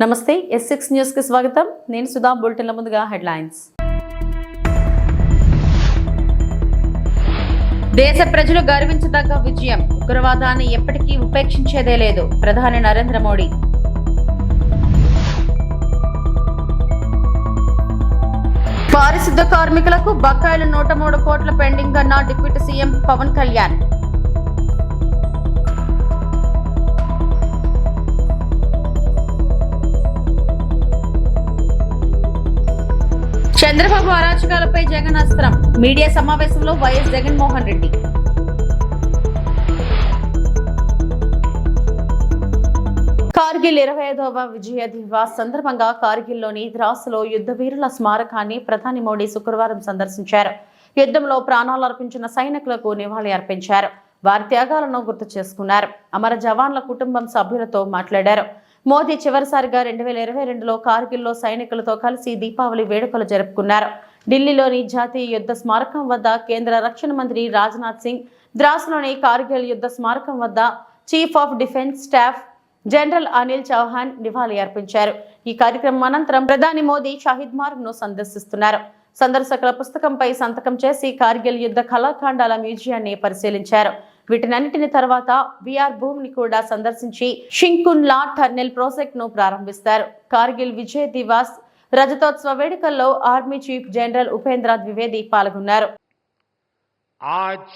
నమస్తే S6 news కి స్వాగతం. నేను సుధా. బులెటిన్ల ముందుగా హెడ్లైన్స్. దేశ ప్రజలు గర్వించదగ్గ విజయం. ఉగ్రవాదాన్ని ఎప్పటికీ ఉపేక్షించేదే లేదు. ప్రధాని నరేంద్ర మోడీ. పారిశుద్ధ కార్మికులకు బకాయిలు 103 కోట్ల పెండింగ్ అన్న డిప్యూటీ సీఎం పవన్ కళ్యాణ్. చంద్రబాబు అరాచకాలపై జగన్ అస్త్రం. మీడియా సమావేశంలో వైఎస్ జగన్మోహన్ రెడ్డి. కార్గిల్ 25వ విజయ దివాస్ సందర్భంగా కార్గిల్లోని ద్రాస్లో యుద్ధ వీరుల స్మారకాన్ని ప్రధాని మోడీ శుక్రవారం సందర్శించారు. యుద్ధంలో ప్రాణాలు అర్పించిన సైనికులకు నివాళి అర్పించారు. వారి త్యాగాలను గుర్తు చేసుకున్నారు. అమర జవాన్ల కుటుంబం సభ్యులతో మాట్లాడారు. మోదీ చివరిసారిగా 2022లో కార్గిల్లో సైనికులతో కలిసి దీపావళి వేడుకలు జరుపుకున్నారు. ఢిల్లీలోని జాతీయ యుద్ధ స్మారకం వద్ద కేంద్ర రక్షణ మంత్రి రాజ్నాథ్ సింగ్, ద్రాస్లోని కార్గిల్ యుద్ధ స్మారకం వద్ద chief of defence staff general Anil Chauhan నివాళి అర్పించారు. ఈ కార్యక్రమం అనంతరం ప్రధాని మోదీ షహీద్ మార్గ్ ను సందర్శిస్తున్నారు. సందర్శకుల పుస్తకంపై సంతకం చేసి కార్గిల్ యుద్ధ కళాఖండాల మ్యూజియాన్ని పరిశీలించారు. వీటినన్నింటిని తర్వాత విఆర్ భూమిని కూడా సందర్శించి షింకున్లా టన్నెల్ ప్రాజెక్ట్ ను ప్రారంభిస్తారు. కార్గిల్ విజయ్ దివాస్ రజతోత్సవ వేడుకల్లో army chief general Upendra Dwivedi పాల్గొన్నారు. आज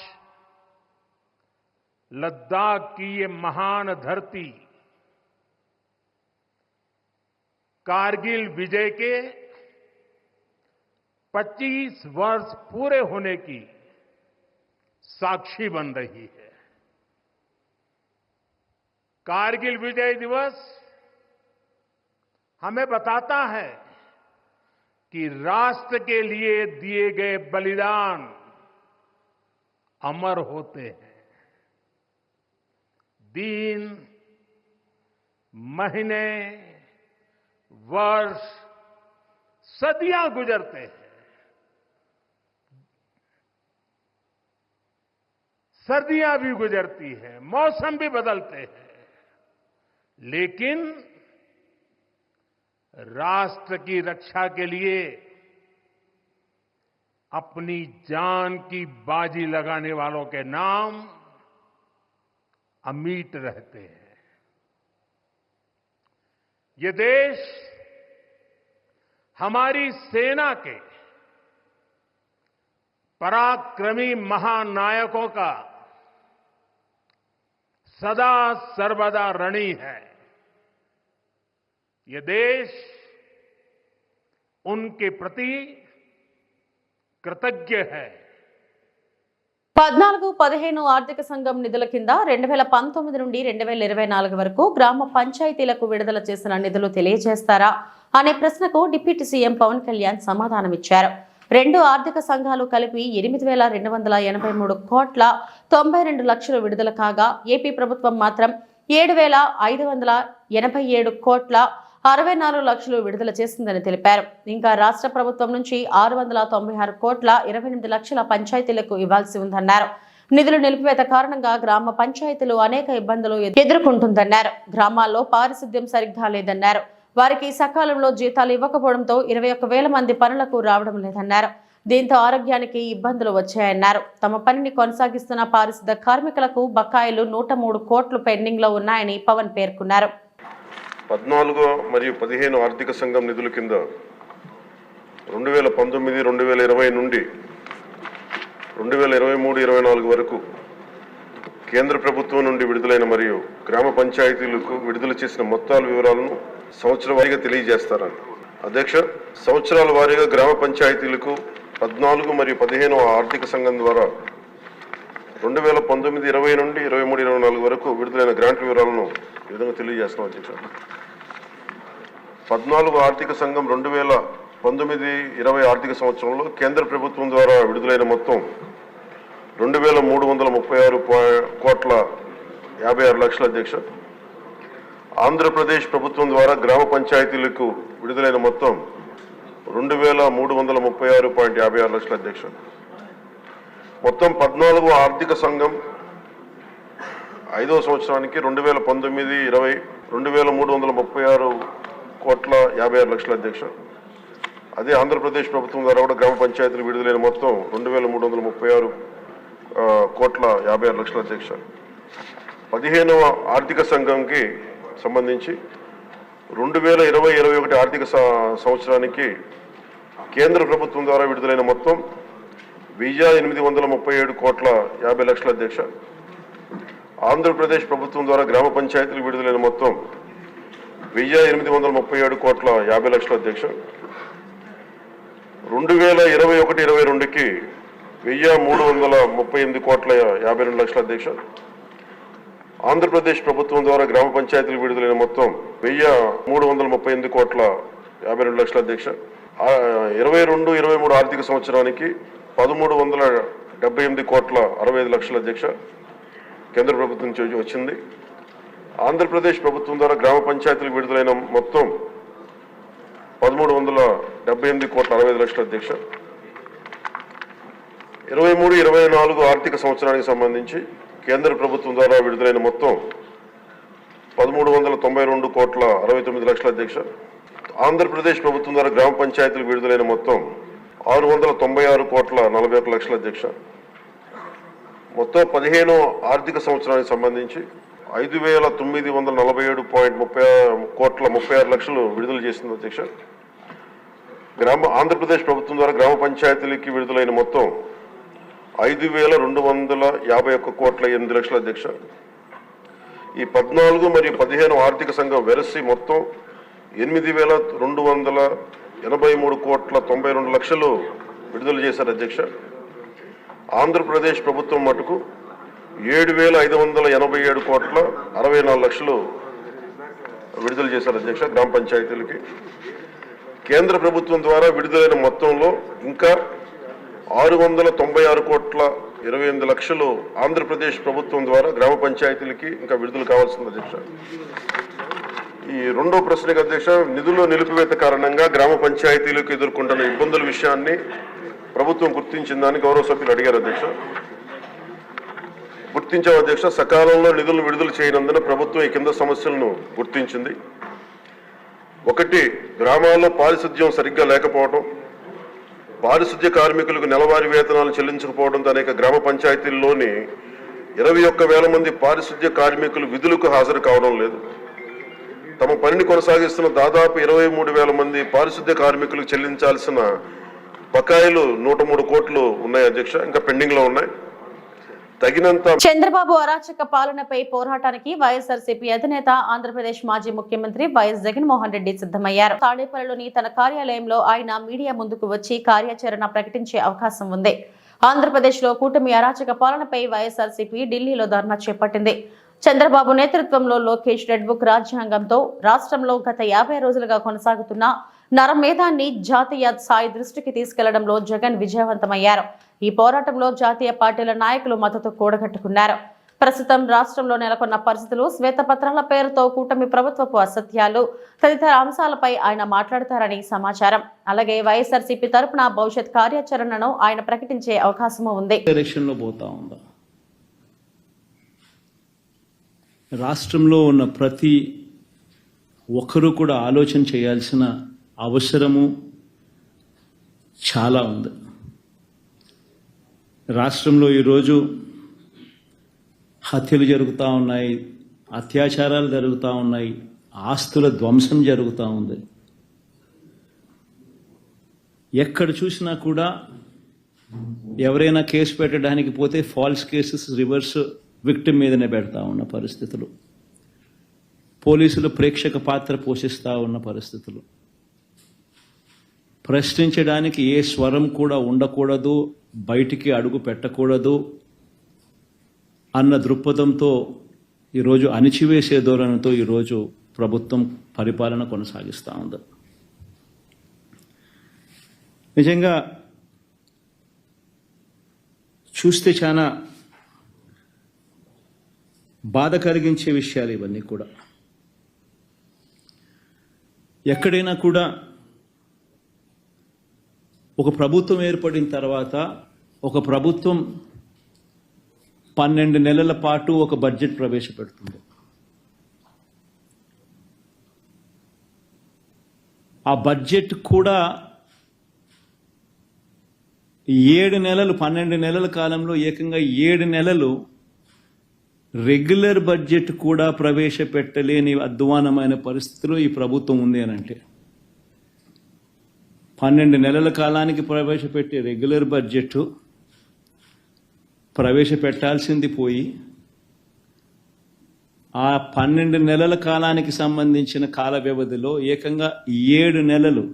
लद्दाख की ये महान धरती कारगिल विजय के 25 वर्ष पूरे होने की साक्षी बन रही है। कारगिल विजय दिवस हमें बताता है कि राष्ट्र के लिए दिए गए बलिदान अमर होते हैं। दिन, महीने, वर्ष, सदियां गुजरते हैं, सर्दियां भी गुजरती हैं, मौसम भी बदलते हैं, लेकिन राष्ट्र की रक्षा के लिए अपनी जान की बाजी लगाने वालों के नाम अमिट रहते हैं। ये देश हमारी सेना के पराक्रमी महानायकों का सदा सर्वदा ऋणी है। ये देश उनके प्रति कृतज्ञ है। 14-15 ఆర్థిక సంఘం నిధుల కింద 2019 నుండి 2024 వరకు గ్రామ పంచాయతీలకు విడుదల చేసిన నిధులు తెలియజేస్తారా అనే ప్రశ్నకు డిప్యూటీ సీఎం పవన్ కళ్యాణ్ సమాధానమిచ్చారు. 2 ఆర్థిక సంఘాలు కలిపి 8,283 కోట్ల 92 లక్షలు విడుదల కాగా ఏపీ ప్రభుత్వం మాత్రం 7,587 కోట్ల 64 లక్షలు విడుదల చేసిందని తెలిపారు. ఇంకా రాష్ట్ర ప్రభుత్వం నుంచి 696 కోట్ల 28 లక్షల పంచాయతీలకు ఇవ్వాల్సి ఉందన్నారు. నిధులు నిలిపివేత కారణంగా గ్రామ పంచాయతీలు అనేక ఇబ్బందులు ఎదుర్కొంటుందన్నారు. గ్రామాల్లో పారిశుద్ధ్యం సరిగ్గా లేదన్నారు. వారికి సకాలంలో జీతాలు ఇవ్వకపోవడంతో 21,000 మంది పనులకు రావడం లేదన్నారు. దీంతో ఆరోగ్యానికి ఇబ్బందులు వచ్చాయన్నారు. తమ పనిని కొనసాగిస్తున్న పారిశుద్ధ కార్మికులకు బకాయిలు 103 కోట్లు పెండింగ్ లో ఉన్నాయని పవన్ పేర్కొన్నారు. 14 మరియు 15 ఆర్థిక సంఘం నిధుల కింద 2019-2020 నుండి 2023-24 వరకు కేంద్ర ప్రభుత్వం నుండి విడుదలైన మరియు గ్రామ పంచాయతీలకు విడుదల చేసిన మొత్తాల వివరాలను సంవత్సర వారీగా తెలియజేస్తారని. అధ్యక్ష, సంవత్సరాల వారీగా గ్రామ పంచాయతీలకు 14 మరియు 15 ఆర్థిక సంఘం ద్వారా 2019-20 నుండి 23-24 వరకు విడుదలైన గ్రాంట్ వివరాలను ఈ విధంగా తెలియజేస్తున్నాం. అధ్యక్ష, 14 ఆర్థిక సంఘం 2019-20 ఆర్థిక సంవత్సరంలో కేంద్ర ప్రభుత్వం ద్వారా విడుదలైన మొత్తం 2,336 కోట్ల 56 లక్షల. అధ్యక్ష, ఆంధ్రప్రదేశ్ ప్రభుత్వం ద్వారా గ్రామ పంచాయతీలకు విడుదలైన మొత్తం 2,336.56 లక్షల. అధ్యక్ష, మొత్తం 14 ఆర్థిక సంఘం 5వ సంవత్సరానికి 2019-20 2,336 కోట్ల 56 లక్షల అధ్యక్ష. అదే ఆంధ్రప్రదేశ్ ప్రభుత్వం ద్వారా కూడా గ్రామ పంచాయతీలు విడుదలైన మొత్తం 2336 కోట్ల 56 లక్షల అధ్యక్ష. 15వ ఆర్థిక సంఘంకి సంబంధించి 2020-21 ఆర్థిక సంవత్సరానికి కేంద్ర ప్రభుత్వం ద్వారా విడుదలైన మొత్తం 1837 కోట్ల 50 లక్షల అధ్యక్ష. ఆంధ్రప్రదేశ్ ప్రభుత్వం ద్వారా గ్రామ పంచాయతీలు విడుదలైన మొత్తం 1837 కోట్ల 50 లక్షల అధ్యక్ష. 2021-22కి 1338 కోట్ల 52 లక్షల అధ్యక్ష. ఆంధ్రప్రదేశ్ ప్రభుత్వం ద్వారా గ్రామ పంచాయతీలు విడుదలైన మొత్తం 1338 కోట్ల 52 లక్షల అధ్యక్ష. 22-23 ఆర్థిక సంవత్సరానికి 1378 కోట్ల 65 లక్షల అధ్యక్ష కేంద్ర ప్రభుత్వం నుంచి వచ్చింది. ఆంధ్రప్రదేశ్ ప్రభుత్వం ద్వారా గ్రామ పంచాయతీలు విడుదలైన మొత్తం 1378 కోట్ల 65 లక్షల అధ్యక్ష. 23-24 ఆర్థిక సంవత్సరానికి సంబంధించి కేంద్ర ప్రభుత్వం ద్వారా విడుదలైన మొత్తం 1392 కోట్ల 69 లక్షల అధ్యక్ష. ఆంధ్రప్రదేశ్ ప్రభుత్వం ద్వారా గ్రామ పంచాయతీలు విడుదలైన మొత్తం 696 కోట్ల 41 లక్షల అధ్యక్ష. మొత్తం 15వ ఆర్థిక సంవత్సరానికి సంబంధించి 5947.30 కోట్ల 36 లక్షలు విడుదల చేసింది అధ్యక్ష. ఆంధ్రప్రదేశ్ ప్రభుత్వం ద్వారా గ్రామ పంచాయతీలకి విడుదలైన మొత్తం 5251 కోట్ల 8 లక్షల అధ్యక్ష. ఈ 14 మరియు 15 ఆర్థిక సంఘం వెరసి మొత్తం 8283 కోట్ల 92 లక్షలు విడుదల చేశారు అధ్యక్ష. ఆంధ్రప్రదేశ్ ప్రభుత్వం మటుకు 7587 కోట్ల 64 లక్షలు విడుదల చేశారు అధ్యక్ష గ్రామ పంచాయతీలకి. కేంద్ర ప్రభుత్వం ద్వారా విడుదలైన మొత్తంలో ఇంకా 696 కోట్ల 28 లక్షలు ఆంధ్రప్రదేశ్ ప్రభుత్వం ద్వారా గ్రామ పంచాయతీలకి ఇంకా విడుదల కావాల్సింది అధ్యక్ష. ఈ రెండో ప్రశ్నకు అధ్యక్ష, నిధుల నిలిపివేత కారణంగా గ్రామ పంచాయతీలకు ఎదుర్కొంటున్న ఇబ్బందుల విషయాన్ని ప్రభుత్వం గుర్తించిందని గౌరవ సభ్యులు అడిగారు అధ్యక్ష. గుర్తించాం అధ్యక్ష. సకాలంలో నిధులను విడుదల చేయనందున ప్రభుత్వం ఈ కింద సమస్యలను గుర్తించింది. 1, గ్రామాల్లో పారిశుద్ధ్యం సరిగ్గా లేకపోవడం, పారిశుద్ధ్య కార్మికులకు నెలవారీ వేతనాలు చెల్లించకపోవడంతో అనేక గ్రామ పంచాయతీల్లోని 21,000 మంది పారిశుద్ధ్య కార్మికులు విధులకు హాజరు కావడం లేదు. తమ పనిని కొనసాగిస్తున్న దాదాపు 23,000 మంది పారిశుద్ధ్య కార్మికులకు చెల్లించాల్సిన బకాయిలు 103 కోట్లు ఉన్నాయి అధ్యక్ష, ఇంకా పెండింగ్ లో ఉన్నాయి. తగినంత చంద్రబాబు అరాచక పాలనపై పోరాటానికి వైఎస్ఆర్సీపీ అధినేత ఆంధ్రప్రదేశ్ మాజీ ముఖ్యమంత్రి వైఎస్ జగన్మోహన్ రెడ్డి సిద్ధమయ్యారు. తాడేపల్లిలోని తన కార్యాలయంలో ఆయన మీడియా ముందుకు వచ్చి కార్యాచరణ ప్రకటించే అవకాశం ఉంది. ఆంధ్రప్రదేశ్ లో కూటమి అరాచక పాలనపై వైఎస్ఆర్సీపీ ఢిల్లీలో ధర్నా చేపట్టింది. చంద్రబాబు నేతృత్వంలో లోకేష్ రెడ్ బుక్ రాజ్యాంగంతో రాష్ట్రంలో గత 50 రోజులుగా కొనసాగుతున్న నరమేధాన్ని జాతీయ స్థాయి దృష్టికి తీసుకెళ్లడంలో జగన్ విజయవంతమయ్యారు. ఈ పోరాటంలో జాతీయ పార్టీల నాయకులు మద్దతు కూడగట్టుకున్నారు. ప్రస్తుతం రాష్ట్రంలో నెలకొన్న పరిస్థితులు, శ్వేతపత్రాల పేరుతో కూటమి ప్రభుత్వపు అసత్యాలు తదితర అంశాలపై ఆయన మాట్లాడతారని సమాచారం. అలాగే వైఎస్ఆర్సీపీ తరపున భవిష్యత్ కార్యాచరణను ఆయన ప్రకటించే అవకాశం ఉంది. రాష్ట్రంలో ఉన్న ప్రతి ఒక్కరూ కూడా ఆలోచన చేయాల్సిన అవసరము చాలా ఉంది. రాష్ట్రంలో ఈరోజు హత్యలు జరుగుతూ ఉన్నాయి, అత్యాచారాలు జరుగుతూ ఉన్నాయి, ఆస్తుల ధ్వంసం జరుగుతూ ఉంది. ఎక్కడ చూసినా కూడా ఎవరైనా కేసు పెట్టడానికి పోతే ఫాల్స్ కేసెస్ రివర్స్ విక్టిమ్ మీదనే పెడతా ఉన్న పరిస్థితులు, పోలీసులు ప్రేక్షక పాత్ర పోషిస్తూ ఉన్న పరిస్థితులు, ప్రశ్నించడానికి ఏ స్వరం కూడా ఉండకూడదు, బయటికి అడుగు పెట్టకూడదు అన్న దృక్పథంతో ఈరోజు అణిచివేసే ధోరణితో ఈరోజు ప్రభుత్వం పరిపాలన కొనసాగిస్తూ ఉంది. నిజంగా చూస్తే చాలా బాధ కలిగించే విషయాలు ఇవన్నీ కూడా. ఎక్కడైనా కూడా ఒక ప్రభుత్వం ఏర్పడిన తర్వాత ఒక ప్రభుత్వం 12 నెలల పాటు ఒక బడ్జెట్ ప్రవేశపెడుతుంది. ఆ బడ్జెట్ కూడా 7 నెలలు 12 నెలల కాలంలో ఏకంగా 7 నెలలు రెగ్యులర్ బడ్జెట్ కూడా ప్రవేశపెట్టలేని అధ్వానమైన పరిస్థితిలో ఈ ప్రభుత్వం ఉంది అని అంటే 12 నెలల కాలానికి ప్రవేశపెట్టే రెగ్యులర్ బడ్జెట్ ప్రవేశపెట్టాల్సింది పోయి ఆ 12 నెలల కాలానికి సంబంధించిన కాల వ్యవధిలో ఏకంగా 7 నెలలు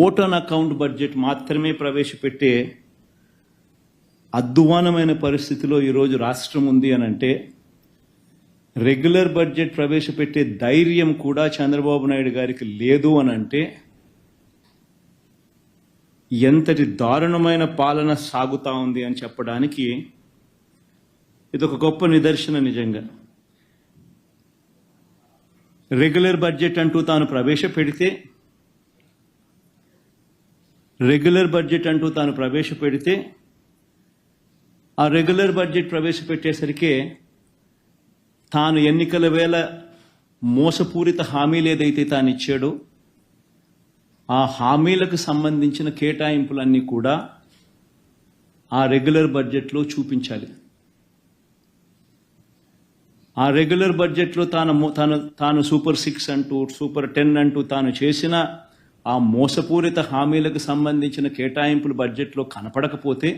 ఓట్ ఆన్ అకౌంట్ బడ్జెట్ మాత్రమే ప్రవేశపెట్టే అధ్వానమైన పరిస్థితిలో ఈరోజు రాష్ట్రం ఉంది అని అంటే రెగ్యులర్ బడ్జెట్ ప్రవేశపెట్టే ధైర్యం కూడా చంద్రబాబు నాయుడు గారికి లేదు అని అంటే ఎంతటి దారుణమైన పాలన సాగుతా ఉంది అని చెప్పడానికి ఇది ఒక గొప్ప నిదర్శన. నిజంగా రెగ్యులర్ బడ్జెట్ అంటూ తాను ప్రవేశపెడితే ఆ రెగ్యులర్ బడ్జెట్ ప్రవేశపెట్టేసరికి తాను ఎన్నికల వేళ మోసపూరిత హామీలు ఏదైతే తాను ఇచ్చాడో ఆ హామీలకు సంబంధించిన కేటాయింపులన్నీ కూడా ఆ రెగ్యులర్ బడ్జెట్లో చూపించాలి. ఆ రెగ్యులర్ బడ్జెట్లో తాను సూపర్ 6 అంటూ సూపర్ 10 అంటూ తాను చేసిన ఆ మోసపూరిత హామీలకు సంబంధించిన కేటాయింపులు బడ్జెట్లో కనపడకపోతే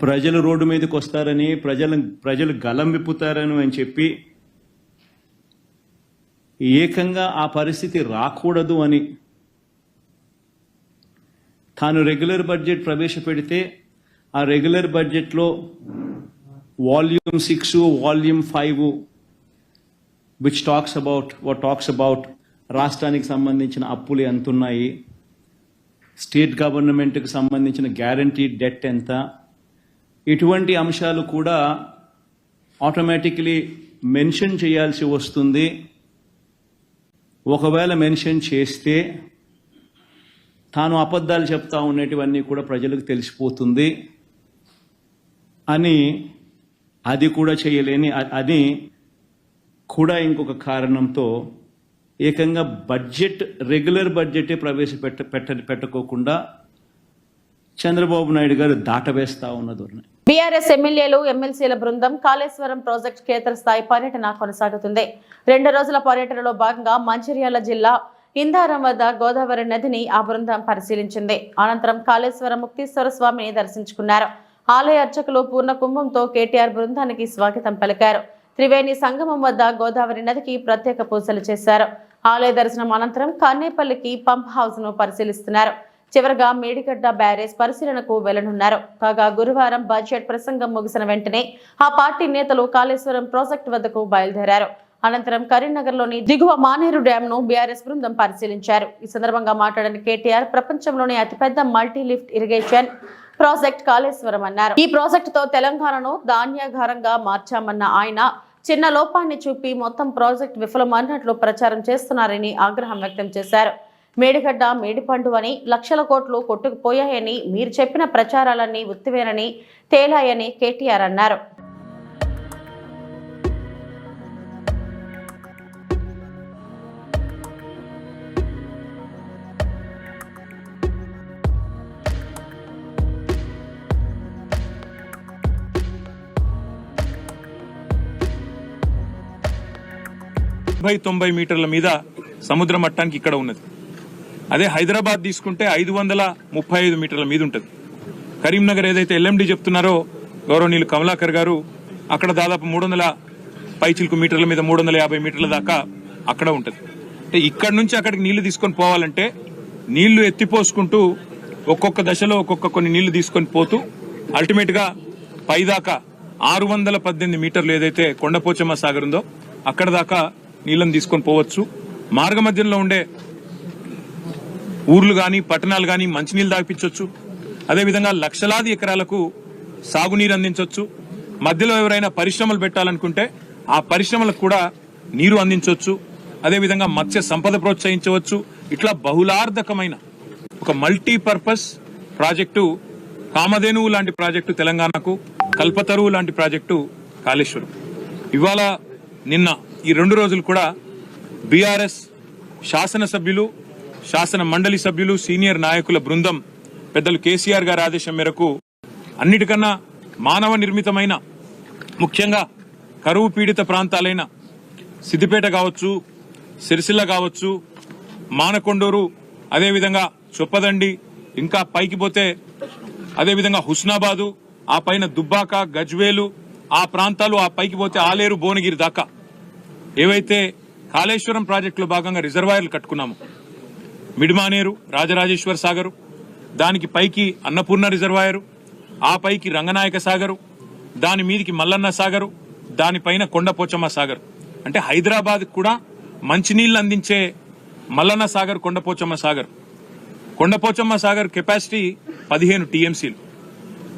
ప్రజలు రోడ్డు మీదకి వస్తారని ప్రజలు గలం విప్పుతారని అని చెప్పి ఏకంగా ఆ పరిస్థితి రాకూడదు అని తాను రెగ్యులర్ బడ్జెట్ ప్రవేశపెడితే ఆ రెగ్యులర్ బడ్జెట్లో volume 6 volume 5 which talks about రాష్ట్రానికి సంబంధించిన అప్పులు ఎంత ఉన్నాయి, స్టేట్ గవర్నమెంట్కి సంబంధించిన గ్యారంటీ డెట్ ఎంత, ఇటువంటి అంశాలు కూడా ఆటోమేటికలీ మెన్షన్ చేయాల్సి వస్తుంది. ఒకవేళ మెన్షన్ చేస్తే తాను అబద్ధాలు చెప్తా ఉండేటివన్నీ కూడా ప్రజలకు తెలిసిపోతుంది అని అది కూడా చేయలేని అది కూడా ఇంకొక కారణంతో ఏకంగా రెగ్యులర్ బడ్జెటే ప్రవేశపెట్టుకోకుండా చంద్రబాబు నాయుడు గారు దాటవేస్తా ఉన్నది. బీఆర్ఎస్ ఎమ్మెల్యేలు ఎమ్మెల్సీల బృందం కాళేశ్వరం ప్రాజెక్టు క్షేత్రస్థాయి పర్యటన కొనసాగుతుంది. 2 రోజుల పర్యటనలో భాగంగా మంచిర్యాల జిల్లా ఇందారం వద్ద గోదావరి నదిని ఆ బృందం పరిశీలించింది. అనంతరం కాళేశ్వరం ముక్తీశ్వర స్వామిని దర్శించుకున్నారు. ఆలయ అర్చకులు పూర్ణ కుంభంతో కేటీఆర్ బృందానికి స్వాగతం పలికారు. త్రివేణి సంగమం వద్ద గోదావరి నదికి ప్రత్యేక పూజలు చేశారు. ఆలయ దర్శనం అనంతరం కన్నేపల్లికి పంప్ హౌస్ ను పరిశీలిస్తున్నారు. చివరగా మేడిగడ్డ బ్యారేజ్ పరిశీలనకు వెళ్లనున్నారు. కాగా గురువారం బడ్జెట్ ప్రసంగం ముగిసిన వెంటనే ఆ పార్టీ నేతలు కాళేశ్వరం ప్రాజెక్టు వద్దకు బయలుదేరారు. అనంతరం కరీంనగర్లోని దిగువ మానేరు డ్యాం ను బీఆర్ఎస్ బృందం పరిశీలించారు. ఈ సందర్భంగా మాట్లాడిన కేటీఆర్ ప్రపంచంలోనే అతిపెద్ద multi lift irrigation project Kaleshwaram అన్నారు. ఈ ప్రాజెక్టుతో తెలంగాణను ధాన్యాగారంగా మార్చామన్న ఆయన చిన్న లోపాన్ని చూపి మొత్తం ప్రాజెక్టు విఫలమన్నట్లు ప్రచారం చేస్తున్నారని ఆగ్రహం వ్యక్తం చేశారు. మేడిగడ్డ మేడిపండు అని లక్షల కోట్లు కొట్టుకుపోయాయని మీరు చెప్పిన ప్రచారాలన్నీ ఉత్తివేనని తేలాయని కేటీఆర్ అన్నారు. బై 90 మీటర్ల మీద సముద్ర మట్టానికి ఇక్కడ ఉన్నది. అదే హైదరాబాద్ తీసుకుంటే 535 మీటర్ల మీద ఉంటుంది. కరీంనగర్ ఏదైతే ఎల్ఎండి చెప్తున్నారో గౌరవనీయులు కమలాకర్ గారు, అక్కడ దాదాపు 300 పైచిలకు మీటర్ల మీద 350 మీటర్ల దాకా అక్కడ ఉంటుంది. అంటే ఇక్కడ నుంచి అక్కడికి నీళ్లు తీసుకొని పోవాలంటే నీళ్లు ఎత్తిపోసుకుంటూ ఒక్కొక్క దశలో కొన్ని నీళ్లు తీసుకొని పోతూ అల్టిమేట్ గా పైదాకా 618 మీటర్లు ఏదైతే కొండపోచమ్మ సాగర్ ఉందో అక్కడ దాకా నీళ్లను తీసుకొని పోవచ్చు. మార్గ మధ్యంలో ఉండే ఊర్లు గాని పట్టణాలు గాని మంచినీళ్ళు దాపించవచ్చు. అదేవిధంగా లక్షలాది ఎకరాలకు సాగునీరు అందించవచ్చు. మధ్యలో ఎవరైనా పరిశ్రమలు పెట్టాలనుకుంటే ఆ పరిశ్రమలకు కూడా నీరు అందించవచ్చు. అదేవిధంగా మత్స్య సంపద ప్రోత్సహించవచ్చు. ఇట్లా బహుళార్థకమైన ఒక మల్టీపర్పస్ ప్రాజెక్టు కామధేనువు లాంటి ప్రాజెక్టు తెలంగాణకు, కల్పతరువు లాంటి ప్రాజెక్టు కాళేశ్వరం. ఇవాళ నిన్న ఈ 2 రోజులు కూడా బీఆర్ఎస్ శాసనసభ్యులు, శాసన మండలి సభ్యులు, సీనియర్ నాయకుల బృందం పెద్దలు కేసీఆర్ గారి ఆదేశం మేరకు అన్నిటికన్నా మానవ నిర్మితమైన, ముఖ్యంగా కరువు పీడిత ప్రాంతాలైన సిద్దిపేట కావచ్చు, సిరిసిల్ల కావచ్చు, మానకొండూరు, అదేవిధంగా చొప్పదండి, ఇంకా పైకి పోతే అదేవిధంగా హుస్నాబాదు, ఆ పైన దుబ్బాక, గజ్వేలు, ఆ ప్రాంతాలు, ఆ పైకి పోతే ఆలేరు, భువనగిరి దాకా ఏవైతే కాళేశ్వరం ప్రాజెక్టులో భాగంగా రిజర్వాయర్లు కట్టుకున్నాము, మిడ్మానేరు, రాజరాజేశ్వర సాగరు, దానికి పైకి అన్నపూర్ణ రిజర్వాయరు, ఆ పైకి రంగనాయక సాగరు, దాని మీదికి మల్లన్న సాగరు, దానిపైన కొండపోచమ్మ సాగర్. అంటే హైదరాబాద్ కూడా మంచినీళ్లు అందించే మల్లన్న సాగర్, కొండపోచమ్మ సాగర్. కొండపోచమ్మ సాగర్ కెపాసిటీ 15 టీఎంసీలు.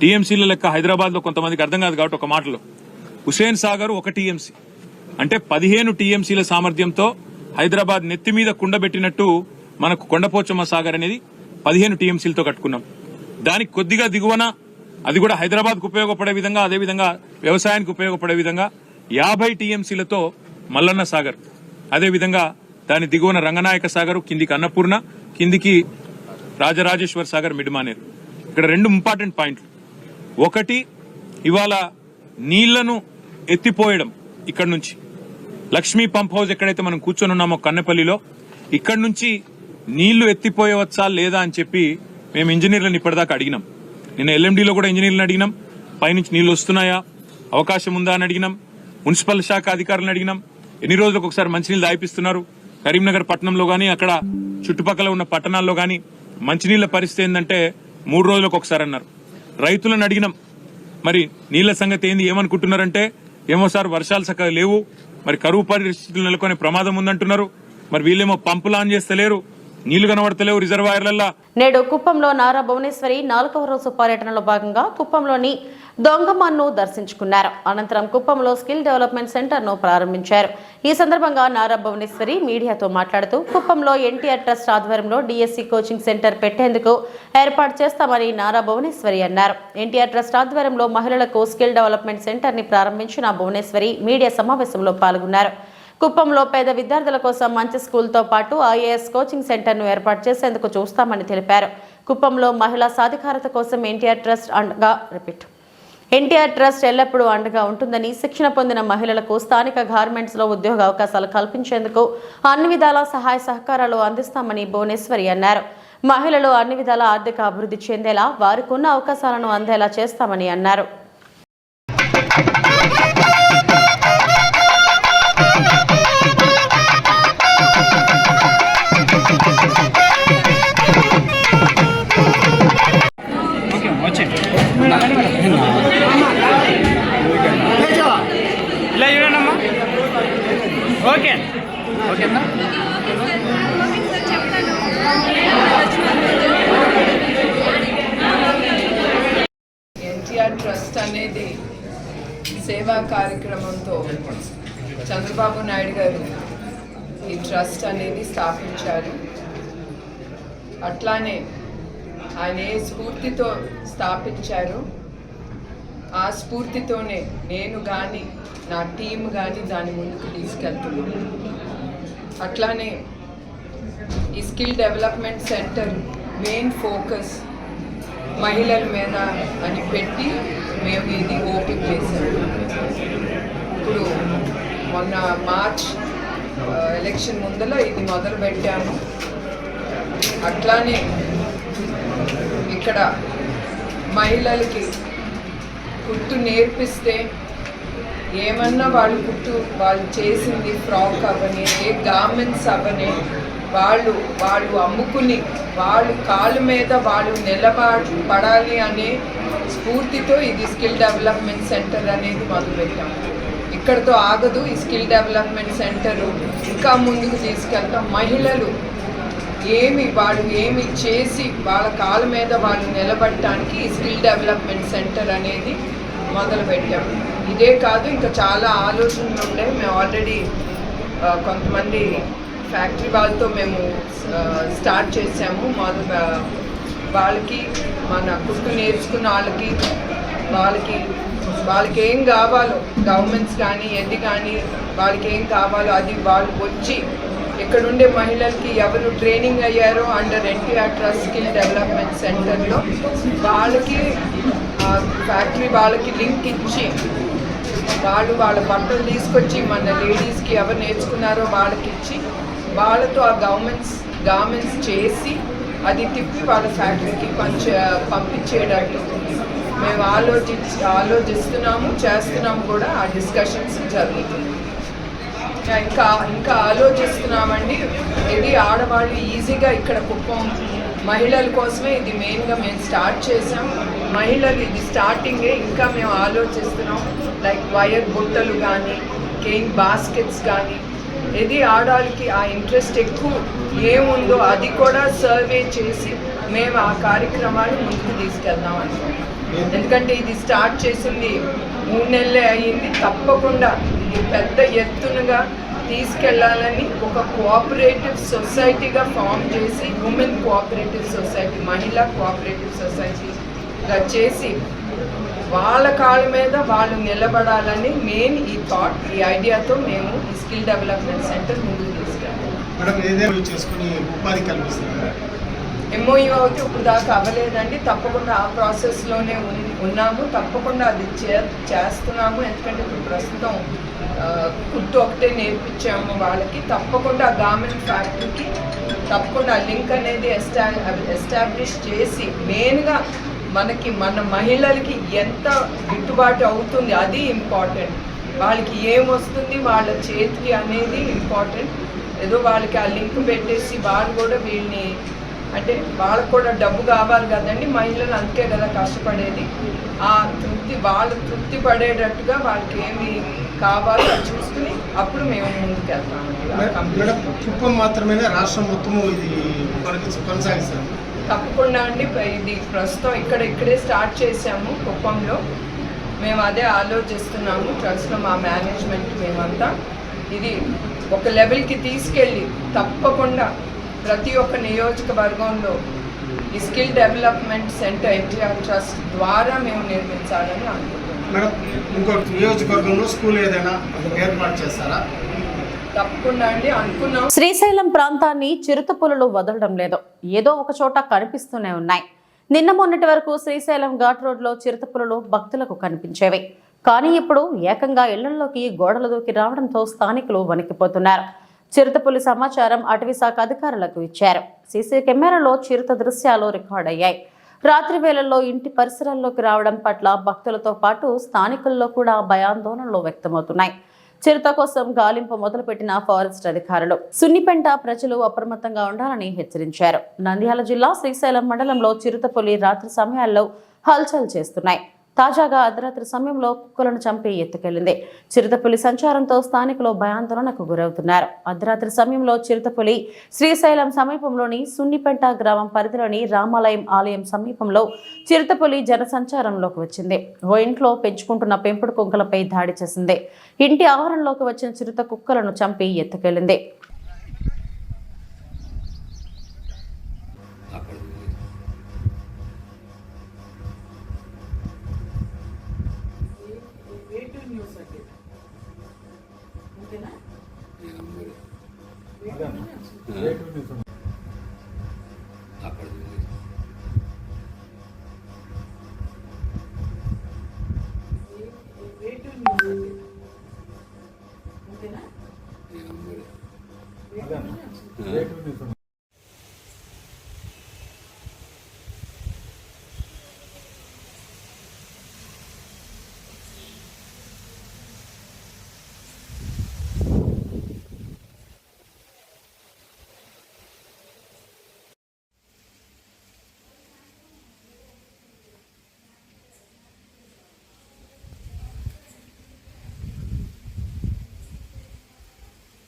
టీఎంసీల లెక్క హైదరాబాద్లో కొంతమందికి అర్థం కాదు కాబట్టి ఒక మాటలో, హుసేన్ సాగర్ 1 టీఎంసీ. అంటే 15 టీఎంసీల సామర్థ్యంతో హైదరాబాద్ నెత్తి మీద కుండబెట్టినట్టు మనకు కొండపోచమ్మ సాగర్ అనేది 15 టీఎంసీలతో కట్టుకున్నాం. దానికి కొద్దిగా దిగువన, అది కూడా హైదరాబాద్కు ఉపయోగపడే విధంగా, అదేవిధంగా వ్యవసాయానికి ఉపయోగపడే విధంగా 50 టీఎంసీలతో మల్లన్న సాగర్, అదేవిధంగా దాని దిగువన రంగనాయక సాగర్, కిందికి అన్నపూర్ణ, కిందికి రాజరాజేశ్వర్ సాగర్, మిడ్మానేరు. ఇక్కడ 2 ఇంపార్టెంట్ పాయింట్లు. ఒకటి, ఇవాళ నీళ్లను ఎత్తిపోయడం. ఇక్కడ నుంచి లక్ష్మీ పంప్ హౌస్ ఎక్కడైతే మనం కూర్చొని ఉన్నామో కన్నెపల్లిలో, ఇక్కడ నుంచి నీళ్లు ఎత్తిపోయవచ్చా లేదా అని చెప్పి మేము ఇంజనీర్లను ఇప్పటిదాకా అడిగినాం. నిన్న ఎల్ఎండిలో కూడా ఇంజనీర్లను అడిగినాం, పైనుంచి నీళ్లు వస్తున్నాయా, అవకాశం ఉందా అని అడిగినాం. మున్సిపల్ శాఖ అధికారులను అడిగినాం, ఎన్ని రోజులకు ఒకసారి మంచినీళ్ళు దాయిపిస్తున్నారు. కరీంనగర్ పట్టణంలో గానీ, అక్కడ చుట్టుపక్కల ఉన్న పట్టణాల్లో గానీ మంచినీళ్ల పరిస్థితి ఏంటంటే 3 రోజులకు ఒకసారి అన్నారు. రైతులను అడిగినాం, మరి నీళ్ల సంగతి ఏంది, ఏమనుకుంటున్నారంటే, ఏమో సార్ వర్షాలు చక్కగా లేవు, మరి కరువు పరిస్థితులు నెలకొనే ప్రమాదం ఉందంటున్నారు. మరి వీళ్ళేమో పంపులు ఆన్ చేస్తలేరు, నీళ్లు కనబడతలేవు రిజర్వాయర్లల్లా. నేడు కుప్పంలో నారా భువనేశ్వరి 4వ రోజు పర్యటనలో భాగంగా కుప్పంలోని దొంగమ్మను దర్శించుకున్నారు. అనంతరం కుప్పంలో స్కిల్ డెవలప్మెంట్ సెంటర్ ను ప్రారంభించారు. ఈ సందర్భంగా నారా భువనేశ్వరి మీడియాతో మాట్లాడుతూ, కుప్పంలో ఎన్టీఆర్ ట్రస్ట్ ఆధ్వర్యంలో డిఎస్సి కోచింగ్ సెంటర్ పెట్టేందుకు ఏర్పాటు చేస్తామని నారా భువనేశ్వరి అన్నారు. ఎన్టీఆర్ ట్రస్ట్ ఆధ్వర్యంలో మహిళలకు స్కిల్ డెవలప్మెంట్ సెంటర్ ని ప్రారంభించిన భువనేశ్వరి మీడియా సమావేశంలో పాల్గొన్నారు. కుప్పంలో పేద విద్యార్థుల కోసం మంచి స్కూల్తో పాటు ఐఏఎస్ కోచింగ్ సెంటర్ను ఏర్పాటు చేసేందుకు చూస్తామని తెలిపారు. కుప్పంలో మహిళా సాధికారత కోసం ఎన్టీఆర్ ట్రస్ట్ ఎల్లప్పుడూ అండగా ఉంటుందని, శిక్షణ పొందిన మహిళలకు స్థానిక గార్మెంట్స్ లో ఉద్యోగ అవకాశాలు కల్పించేందుకు అన్ని విధాల సహాయ సహకారాలు అందిస్తామని భువనేశ్వరి అన్నారు. మహిళలు అన్ని విధాల ఆర్థిక అభివృద్ధి చెందేలా వారికున్న అవకాశాలను అందేలా చేస్తామని అన్నారు. ఇలా చూడండమ్మా. ఓకేనా? ఎన్టీఆర్ ట్రస్ట్ అనేది సేవా కార్యక్రమంతో చంద్రబాబు నాయుడు గారు ఈ ట్రస్ట్ అనేది స్థాపించారు. అట్లానే ఆయన ఏ స్ఫూర్తితో స్థాపించారు, ఆ స్ఫూర్తితోనే నేను కానీ నా టీం కానీ దాని ముందుకు తీసుకెళ్తున్నాను. అట్లానే ఈ skill development centre main focus మహిళల మీద అని పెట్టి మేము ఇది ఓపెన్ చేశాము. ఇప్పుడు మొన్న మార్చ్ ఎలక్షన్ ముందర ఇది మొదలు పెట్టాము. అట్లానే ఇక్కడ మహిళలకి కుట్టు నేర్పిస్తే ఏమన్నా వాళ్ళు చేసింది ఫ్రాక్ అవని, ఏ గార్మెంట్స్ అవని, వాళ్ళు అమ్ముకుని వాళ్ళు కాళ్ళ మీద వాళ్ళు నిలబడాలి అనే స్ఫూర్తితో ఇది స్కిల్ డెవలప్మెంట్ సెంటర్ అనేది మొదలుపెట్టాం. ఇక్కడతో ఆగదు. ఈ స్కిల్ డెవలప్మెంట్ సెంటర్ ఇంకా ముందుకు తీసుకెళ్తాం. మహిళలు వాళ్ళు ఏమి చేసి వాళ్ళ కాళ్ళ మీద వాళ్ళు నిలబడటానికి ఈ స్కిల్ డెవలప్మెంట్ సెంటర్ అనేది మొదలుపెట్టాం. ఇదే కాదు, ఇంకా చాలా ఆలోచనలు ఉండే. మేము ఆల్రెడీ కొంతమంది ఫ్యాక్టరీ వాళ్ళతో మేము స్టార్ట్ చేసాము. వాళ్ళకి మన కుట్టు నేర్చుకున్న వాళ్ళకి ఏం కావాలో, గవర్నమెంట్స్ కానీ ఎది కానీ వాళ్ళకి ఏం కావాలో అది వాళ్ళు వచ్చి ఇక్కడ ఇక్కడ ఉండే మహిళలకి ఎవరు ట్రైనింగ్ అయ్యారో under NTR trust skill development సెంటర్లో వాళ్ళకి ఫ్యాక్టరీ వాళ్ళకి లింక్ ఇచ్చి వాళ్ళ బట్టలు తీసుకొచ్చి మన లేడీస్కి ఎవరు నేర్చుకున్నారో వాళ్ళకి ఇచ్చి వాళ్ళతో ఆ గార్మెంట్స్ చేసి అది తిప్పి వాళ్ళ ఫ్యాక్టరీకి పంపించేటట్టు మేము ఆలోచిస్తున్నాము, చేస్తున్నాము కూడా. ఆ డిస్కషన్స్ జరుగుతుంది. ఇంకా ఆలోచిస్తున్నామండి. ఇది ఆడవాళ్ళు ఈజీగా ఇక్కడ కుప్పం మహిళల కోసమే ఇది మెయిన్గా మేము స్టార్ట్ చేసాం. మహిళలు ఇది స్టార్టింగే, ఇంకా మేము ఆలోచిస్తున్నాం. లైక్ వైర్ బుట్టలు కానీ, కేక్ బాస్కెట్స్ కానీ, ఇది ఆడవాళ్ళకి ఆ ఇంట్రెస్ట్ ఎక్కువ ఏముందో అది కూడా సర్వే చేసి మేము ఆ కార్యక్రమాలు ముందుకు తీసుకెళ్దాం అనుకుంటున్నాం. ఎందుకంటే ఇది స్టార్ట్ చేసింది 3 నెలలే అయ్యింది. తప్పకుండా ఇది పెద్ద ఎత్తునగా తీసుకెళ్లాలని ఒక కోఆపరేటివ్ సొసైటీగా ఫామ్ చేసి, ఉమెన్ కోఆపరేటివ్ సొసైటీ, మహిళా కోఆపరేటివ్ సొసైటీగా చేసి వాళ్ళ కాళ్ళ మీద వాళ్ళు నిలబడాలని మెయిన్ ఈ థాట్, ఈ ఐడియాతో మేము ఈ స్కిల్ డెవలప్మెంట్ సెంటర్ ముందుకు తీసుకెళ్ళాం. ఎంఓయూ అయితే ఇప్పుడు దాకా అవ్వలేదండి. తప్పకుండా ఆ ప్రాసెస్లోనే ఉన్నాము. తప్పకుండా అది చేస్తున్నాము. ఎందుకంటే ఇప్పుడు ప్రస్తుతం కుట్టు ఒకటే నేర్పించాము వాళ్ళకి. తప్పకుండా ఆ గార్మెంట్ ఫ్యాక్టరీకి తప్పకుండా లింక్ అనేది ఎస్టాబ్లిష్ చేసి మెయిన్గా మన మహిళలకి ఎంత గిట్టుబాటు అవుతుంది అది ఇంపార్టెంట్. వాళ్ళకి ఏమొస్తుంది వాళ్ళ చేతికి అనేది ఇంపార్టెంట్. ఏదో వాళ్ళకి ఆ లింక్ పెట్టేసి వాళ్ళు కూడా వీళ్ళని, అంటే వాళ్ళకు కూడా డబ్బు కావాలి కదండి, మహిళలు అందుకే కదా కష్టపడేది. ఆ వాళ్ళు తృప్తి పడేటట్టుగా వాళ్ళకి ఏమి కావాలో అది చూసుకుని అప్పుడు మేము ముందుకు వెళ్తామండి. మాత్రమేనా రాష్ట్రం మొత్తము ఇది కొనసాగిస్తాం? తప్పకుండా అండి. ఇది ప్రస్తుతం ఇక్కడే స్టార్ట్ చేసాము కుప్పంలో. మేము అదే ఆలోచిస్తున్నాము ట్రస్ట్లో మా మేనేజ్మెంట్ మేమంతా. ఇది ఒక లెవెల్కి తీసుకెళ్ళి తప్పకుండా ప్రతి ఒక్క నియోజకవర్గంలో ఈ skill development centre NTR trust ద్వారా మేము నిర్మించాలని అనుకుంటున్నాం. మేడం, ఇంకో నియోజకవర్గంలో స్కూల్ ఏదైనా ఏర్పాటు చేస్తారా? తప్పకుండా అండి, అనుకున్నాం. శ్రీశైలం ప్రాంతాన్ని చిరుతపులులు వదలడం లేదు. ఏదో ఒక చోట కనిపిస్తూనే ఉన్నాయి. నిన్న మొన్నటి వరకు శ్రీశైలం ఘాట్ రోడ్లో చిరుతపులులు భక్తులకు కనిపించేవి. కానీ ఇప్పుడు ఏకంగా ఇళ్లలోకి గోడలు దూకి రావడంతో స్థానికులు వణికిపోతున్నారు. చిరుతపులి సమాచారం అటవీ శాఖ అధికారులకు ఇచ్చారు. సీసీ కెమెరాలో చిరుత దృశ్యాలు రికార్డ్ అయ్యాయి. రాత్రి వేళల్లో ఇంటి పరిసరాల్లోకి రావడం పట్ల భక్తులతో పాటు స్థానికుల్లో కూడా భయాందోళనలు వ్యక్తమవుతున్నాయి. చిరుత కోసం గాలింపు మొదలుపెట్టిన ఫారెస్ట్ అధికారులు. సున్నిపెంట ప్రజలు అప్రమత్తంగా ఉండాలని హెచ్చరించారు. నంద్యాల జిల్లా శ్రీశైలం మండలంలో చిరుతపులి రాత్రి సమయాల్లో హల్చల్ చేస్తున్నాయి. తాజాగా అర్ధరాత్రి సమయంలో కుక్కలను చంపి ఎత్తుకెళ్లింది. చిరుతపులి సంచారంతో స్థానికులు భయాందోళనకు గురవుతున్నారు. అర్ధరాత్రి సమయంలో చిరుతపులి శ్రీశైలం సమీపంలోని సున్నిపెంట గ్రామం పరిధిలోని రామాలయం ఆలయం సమీపంలో చిరుతపులి జనసంచారంలోకి వచ్చింది. ఓ ఇంట్లో పెంచుకుంటున్న పెంపుడు కుక్కలపై దాడి చేసింది. ఇంటి ఆవరణలోకి వచ్చిన చిరుత కుక్కలను చంపి ఎత్తుకెళ్లింది.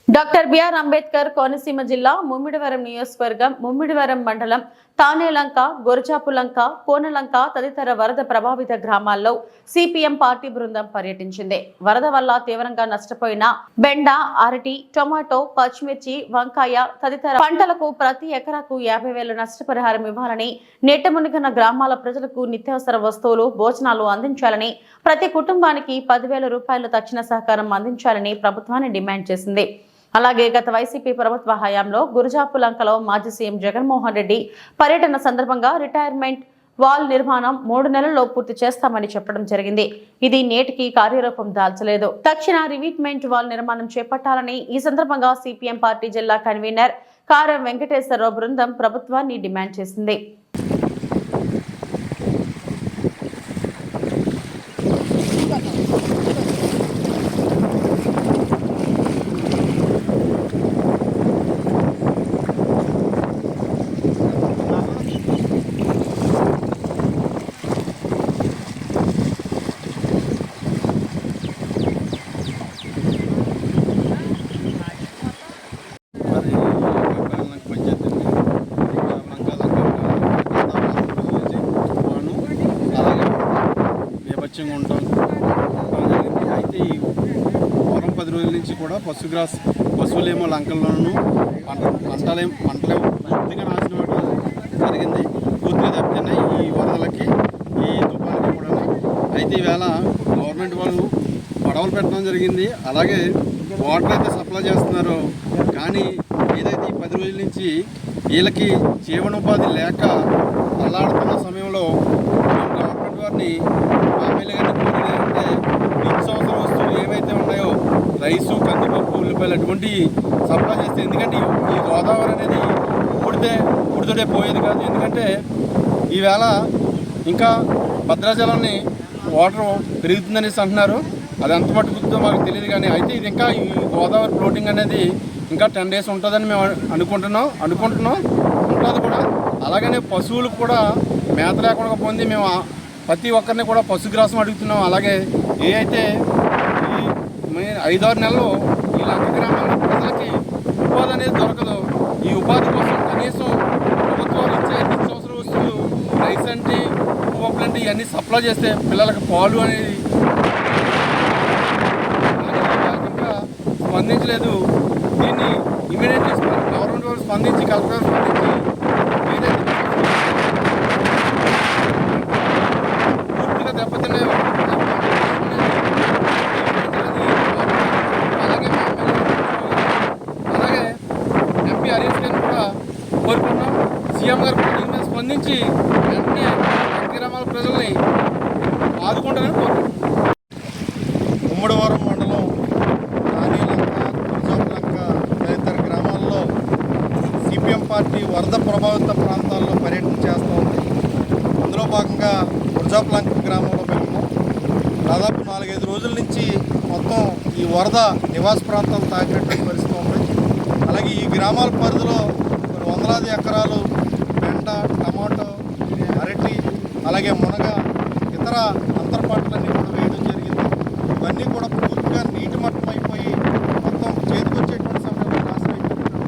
డాక్టర్ బిఆర్ అంబేద్కర్ కోనసీమ జిల్లా ముమ్మిడివరం నియోజకవర్గం ముమ్మిడివరం మండలం తానేలంక, గొరజాపులంక, కోనలంక తదితర వరద ప్రభావిత గ్రామాల్లో సిపిఎం పార్టీ బృందం పర్యటించింది. వరద వల్ల తీవ్రంగా నష్టపోయిన బెండ, అరటి, టొమాటో, పచ్చిమిర్చి, వంకాయ తదితర పంటలకు ప్రతి ఎకరాకు 50,000 నష్టపరిహారం ఇవ్వాలని, నీట మునిగిన గ్రామాల ప్రజలకు నిత్యావసర వస్తువులు, భోజనాలు అందించాలని, ప్రతి కుటుంబానికి 10,000 రూపాయలు తక్షణ సహకారం అందించాలని ప్రభుత్వాన్ని డిమాండ్ చేసింది. అలాగే గత వైసీపీ ప్రభుత్వ హయాంలో గురజాపులంకలో మాజీ సీఎం జగన్మోహన్ రెడ్డి పర్యటన సందర్భంగా రిటైర్మెంట్ వాల్ నిర్మాణం 3 నెలల్లో పూర్తి చేస్తామని చెప్పడం జరిగింది. ఇది నేటికి కార్యరూపం దాల్చలేదు. తక్షణ రివీట్మెంట్ వాల్ నిర్మాణం చేపట్టాలని ఈ సందర్భంగా సిపిఎం పార్టీ జిల్లా కన్వీనర్ కారం వెంకటేశ్వరరావు బృందం ప్రభుత్వాన్ని డిమాండ్ చేసింది. అయితే ఈ వారం 10 రోజుల నుంచి కూడా పశువులేమో లంకల్లోనూ పంటలేమో పూర్తిగా నాశనం అవ్వడం జరిగింది. పూర్తిగా దెబ్బతిన్నాయి ఈ వరదలకి, ఈ తుఫాన్కి కూడా. అయితే ఈవేళ గవర్నమెంట్ వాళ్ళు పడవలు పెట్టడం జరిగింది. అలాగే వాటర్ అయితే సప్లై చేస్తున్నారు. కానీ ఏదైతే ఈ 10 రోజుల నుంచి వీళ్ళకి జీవనోపాధి లేక అల్లాడుతున్న సమయంలో గవర్నమెంట్ వారిని ఎమ్మెల్యేగారిని కోరేది అంటే నిత్యావసర వస్తువులు ఏవైతే ఉన్నాయో రైసు, కందిపప్పు, ఉల్లిపాయలు అటువంటి సప్లై చేస్తే, ఎందుకంటే ఈ గోదావరి అనేది పుడితోడే పోయేది కాదు. ఎందుకంటే ఈవేళ ఇంకా భద్రాచలాన్ని వాటర్ పెరుగుతుందనేసి అంటున్నారు. అది ఎంత మట్టుకుతుందో మాకు తెలియదు. కానీ అయితే ఇది ఇంకా ఈ గోదావరి ఫ్లోటింగ్ అనేది ఇంకా 10 days ఉంటుందని మేము అనుకుంటున్నాం ఉంటుంది కూడా. అలాగనే పశువులకు కూడా మేత లేకుండా పోయింది. మేము ప్రతి ఒక్కరిని కూడా పశుగ్రాసం అడుగుతున్నాం. అలాగే ఏ అయితే ఈ 5-6 నెలలు ఈ లంక గ్రామాల ప్రజలకి ఉపాధి అనేది దొరకదు. ఈ ఉపాధి కోసం కనీసం ప్రభుత్వాలు ఇచ్చే నిత్యావసర వస్తువులు రైస్ అంటే, పప్పులు అంటే ఇవన్నీ సప్లై చేస్తే పిల్లలకు పాలు అనేది స్పందించలేదు. దీన్ని ఇమీడియట్లీ గవర్నమెంట్ వాళ్ళు స్పందించి, కలెక్టర్ స్పందించి ఏదైతే పూర్తిగా దెబ్బతిన్నాయో అలాగే ఎంపీ హరీష్ గారిని కూడా కోరుకున్నాం. సీఎం గారు కూడా దీని మీద స్పందించి వెంటనే గ్రామాల ప్రజల్ని ఆదుకుంటారని కోరుకుంటున్నాం. ఉమ్మడివరం మండలం గురజాపులంక తదితర గ్రామాల్లో సిపిఎం పార్టీ వరద ప్రభావిత ప్రాంతాల్లో పర్యటన చేస్తూ ఉంది. అందులో భాగంగా గురజాపులంక గ్రామంలో మేము దాదాపు 4-5 రోజుల నుంచి మొత్తం ఈ వరద నివాస ప్రాంతాలు తాకినటువంటి పరిస్థితి ఉంది. అలాగే ఈ గ్రామాల పరిధిలో కొన్ని వందలాది ఎకరాలు బెండ, టమాటో, అరటి, అలాగే మునగ, ఇతర అంతర పంటలన్నీ కూడా వేయడం జరిగింది. ఇవన్నీ కూడా పూర్తిగా నీటి మట్టం అయిపోయి మొత్తం చేతికొచ్చేటువంటి సమయంలో నాశనం అయిపోయినటువంటి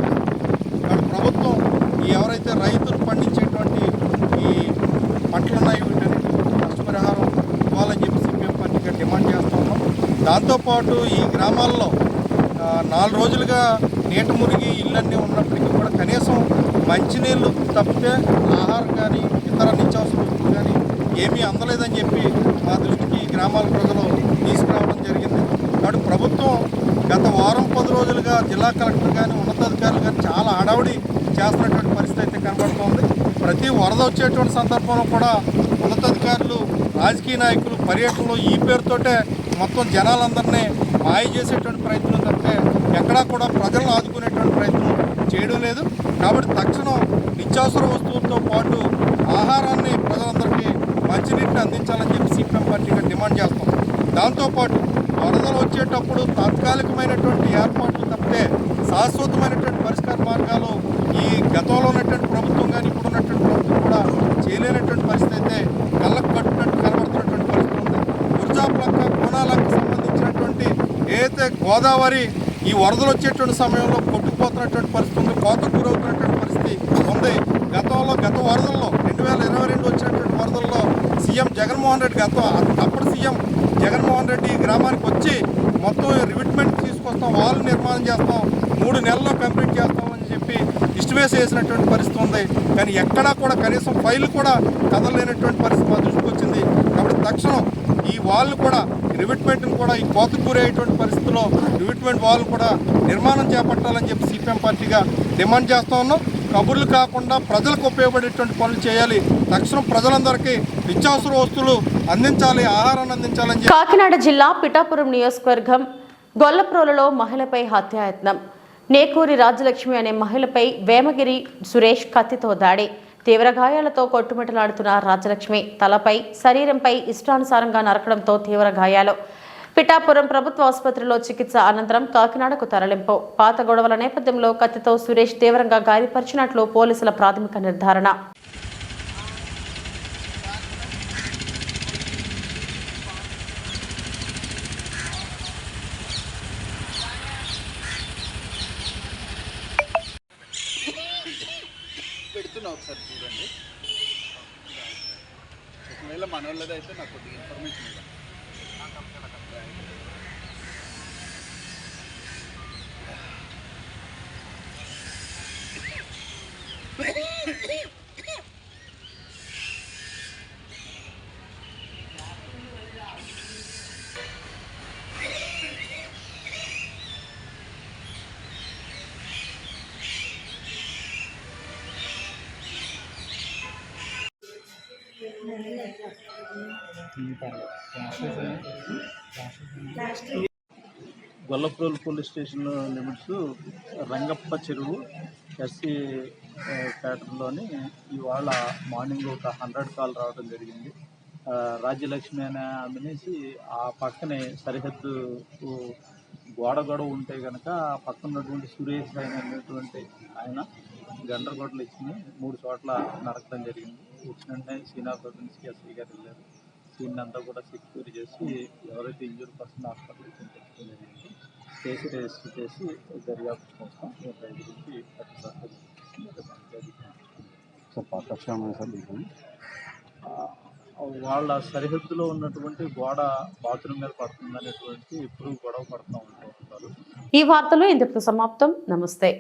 కాబట్టి ప్రభుత్వం ఈ ఎవరైతే రైతులు పండించేటువంటి ఈ పంటలు ఉన్నాయి వీటన్నిటి నష్టపరిహారం ఇవ్వాలని చెప్పి సిపిఎం పార్టీగా డిమాండ్ చేస్తూ ఉన్నాం. దాంతోపాటు ఈ గ్రామాల్లో 4 రోజులుగా నీట మురిగి ఇళ్ళన్నీ ఉన్నప్పటికీ కూడా కనీసం మంచినీళ్ళు తప్పితే ఆహారం కానీ ఇతర నిత్యావసర వస్తువులు కానీ ఏమీ అందలేదని చెప్పి మా దృష్టికి గ్రామాల ప్రజలు తీసుకురావడం జరిగింది. కాబట్టి ప్రభుత్వం గత వారం 10 రోజులుగా జిల్లా కలెక్టర్ కానీ ఉన్నతాధికారులు కానీ చాలా హడావుడి చేస్తున్నటువంటి పరిస్థితి అయితే కనబడుతోంది. ప్రతి వరద వచ్చేటువంటి సందర్భంలో కూడా ఉన్నతాధికారులు, రాజకీయ నాయకులు పర్యటనలో ఈ పేరుతోటే మొత్తం జనాలందరినీ మాయ చేసేటువంటి ప్రయత్నం తప్పితే ఎక్కడా కూడా ప్రజలను ఆదుకునేటువంటి ప్రయత్నం చేయడం లేదు. కాబట్టి తక్షణం నిత్యావసర వస్తువులతో పాటు ఆహారాన్ని ప్రజలందరికీ మంచినీటిని అందించాలని చెప్పి సిపిఎం పార్టీగా డిమాండ్ చేస్తాం. దాంతోపాటు వరదలు వచ్చేటప్పుడు తాత్కాలికమైనటువంటి ఏర్పాట్లు తప్పితే శాశ్వతమైనటువంటి పరిష్కార మార్గాలు ఈ గతంలో ఉన్నటువంటి ప్రభుత్వం కానీ ఇప్పుడు ఉన్నటువంటి ప్రభుత్వం కూడా చేయలేనటువంటి పరిస్థితి అయితే కళ్ళకు కట్టునట్టు కనబడుతున్నటువంటి పరిస్థితి ఉంది. గురజాపులంక, కోనాలంక సంబంధించినటువంటి ఏదైతే గోదావరి ఈ వరదలు వచ్చేటువంటి సమయంలో కొట్టుకుపోతున్నటువంటి పరిస్థితి ఉంది, కోతకు గురవుతున్నటువంటి పరిస్థితి ఉంది. గత వరదల్లో 2022 వచ్చినటువంటి వరదల్లో సీఎం జగన్మోహన్ రెడ్డి అప్పటి సీఎం జగన్మోహన్ రెడ్డి ఈ గ్రామానికి వచ్చి మొత్తం రివిట్మెంట్ తీసుకొస్తాం, వాల్ నిర్మాణం చేస్తాం, 3 నెలల్లో కంప్లీట్ చేస్తామని చెప్పి ఇష్టవేసి వేసినటువంటి పరిస్థితి ఉంది. కానీ ఎక్కడా కూడా కనీసం ఫైల్ కూడా కదలలేనటువంటి పరిస్థితి మా దృష్టికి వచ్చింది. కాబట్టి తక్షణం ఈ వాల్ కూడా రివిట్మెంట్ని కూడా ఈ కోతకు గురయ్యేటువంటి పరిస్థితుల్లో రివిట్మెంట్ వాల్ కూడా నిర్మాణం చేపట్టాలని చెప్పి సిపిఎం పార్టీగా డిమాండ్ చేస్తూ ఉన్నాం. కబుర్లు కాకుండా ప్రజలకు ఉపయోగపడేటువంటి పనులు చేయాలి. తక్షణం ప్రజలందరికీ నిత్యావసర వస్తువులు అందించాలి, ఆహారాన్ని అందించాలని చెప్పి కాకినాడ జిల్లా పిఠాపురం నియోజకవర్గం గొల్లప్రోలులో మహిళపై హత్యాయత్నం. నేకూరి రాజలక్ష్మి అనే మహిళపై వేమగిరి సురేష్ కత్తితో దాడి. తీవ్ర గాయాలతో కొట్టుమిట్టలాడుతున్న రాజలక్ష్మి తలపై, శరీరంపై ఇష్టానుసారంగా నరకడంతో తీవ్ర గాయాలు. పిఠాపురం ప్రభుత్వ ఆసుపత్రిలో చికిత్స అనంతరం కాకినాడకు తరలింపు. పాత గొడవల నేపథ్యంలో కత్తితో సురేష్ తీవ్రంగా గాయపరిచినట్లు పోలీసుల ప్రాథమిక నిర్ధారణ. పెడుతున్నా ఒకసారి చూడండి. ఒకవేళ మన వాళ్ళది అయితే నాకు కొద్దిగా ఇన్ఫర్మేషన్ ఇవ్వండి. Gollaprolu police station limits Rangappa చెరువు ఎస్సీ ప్యాటర్న్లోని ఇవాళ మార్నింగ్ ఒక 100 కాల్ రావడం జరిగింది. రాజ్యలక్ష్మి అనే ఆమెనేసి ఆ పక్కనే సరిహద్దు గొడవ ఉంటే కనుక ఆ పక్కన ఉన్నటువంటి సురేష్ అయినటువంటి ఆయన గండ్రగొడ్డలు ఇచ్చి 3 చోట్ల నరకడం జరిగింది. వచ్చినట్టే సీనాపట్నంకి ఎస్పీ గారు వెళ్ళారు. సీన్ అంతా కూడా సెక్యూర్ చేసి ఎవరైతే ఇంజూర్ పర్సన్ హాస్పిటల్కి తెచ్చుకోవడం జరిగింది. కేసు రిజిస్టర్ చేసి దర్యాప్తు కోసం గురించి వాళ్ళ సరిహద్దులో ఉన్నటువంటి గోడ బాత్రూమ్ మీద పడుతుంది అనేటువంటి ఎప్పుడు గొడవ పడుతూ ఉంటారు. ఈ వార్తలు ఇంతటితో సమాప్తం. నమస్తే.